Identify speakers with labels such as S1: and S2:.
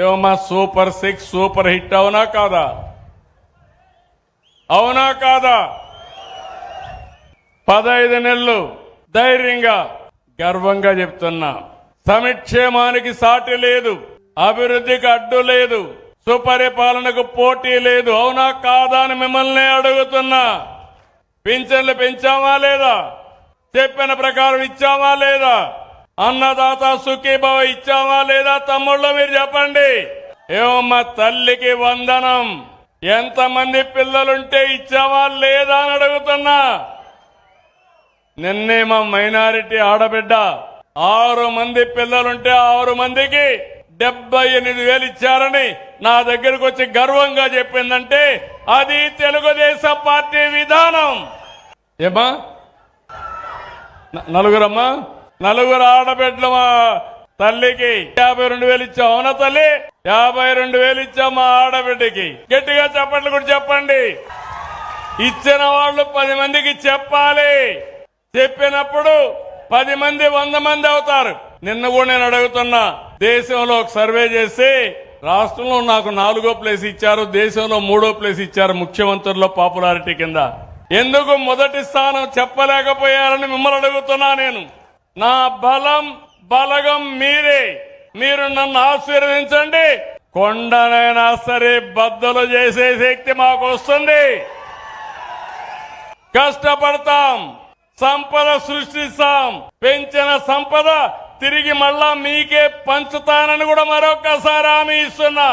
S1: ఏమమ్మా super 6 super hit అవునా కాదా? అవునా కాదా? 15 నెలలు ధైర్యంగా గర్వంగా చెప్తున్నా, సంక్షేమానికి సాటి లేదు, అభివృద్ధికి అడ్డు లేదు, సుపరిపాలనకు పోటీ లేదు. అవునా కాదా అని మిమ్మల్ని అడుగుతున్నా. పింఛన్లు పెంచామా లేదా? చెప్పిన ప్రకారం ఇచ్చామా లేదా? అన్నదాత సుఖీభవ ఇచ్చామా లేదా? తమ్ముళ్ళు మీరు చెప్పండి. ఏమమ్మా తల్లికి వందనం ఎంతమంది పిల్లలుంటే ఇచ్చామా లేదా అని అడుగుతున్నా. నిన్నే మా మైనారిటీ ఆడబిడ్డ 6 మంది పిల్లలుంటే 6 మందికి 78,000 ఇచ్చారని నా దగ్గరకు వచ్చి గర్వంగా చెప్పిందంటే అది తెలుగుదేశం పార్టీ విధానం. ఏమా నలుగురమ్మా, 4 ఆడబిడ్డలు మా తల్లికి 52,000 ఇచ్చాం. అవునా తల్లి? 52,000 ఇచ్చాం మా ఆడబిడ్డకి. గట్టిగా చెప్పట్లు కూడా చెప్పండి. ఇచ్చిన వాళ్ళు 10 మందికి చెప్పాలి. చెప్పినప్పుడు 10 మంది 100 మంది అవుతారు. నిన్న కూడా నేను అడుగుతున్నా, దేశంలో ఒక సర్వే చేసి రాష్ట్రంలో నాకు 4వ ప్లేస్ ఇచ్చారు, దేశంలో 3వ ప్లేస్ ఇచ్చారు ముఖ్యమంత్రుల్లో పాపులారిటీ కింద. ఎందుకు మొదటి స్థానం చెప్పలేకపోయారని మిమ్మల్ని అడుగుతున్నా. నేను నా బలగం మీరే. మీరు నన్ను ఆశీర్వదించండి, కొండనైనా సరే బద్దలు చేసే శక్తి మాకు వస్తుంది. కష్టపడతాం, సంపద సృష్టిస్తాం, పెంచిన సంపద తిరిగి మళ్ళా మీకే పంచుతానని కూడా మరొకసారి హామీ ఇస్తున్నా.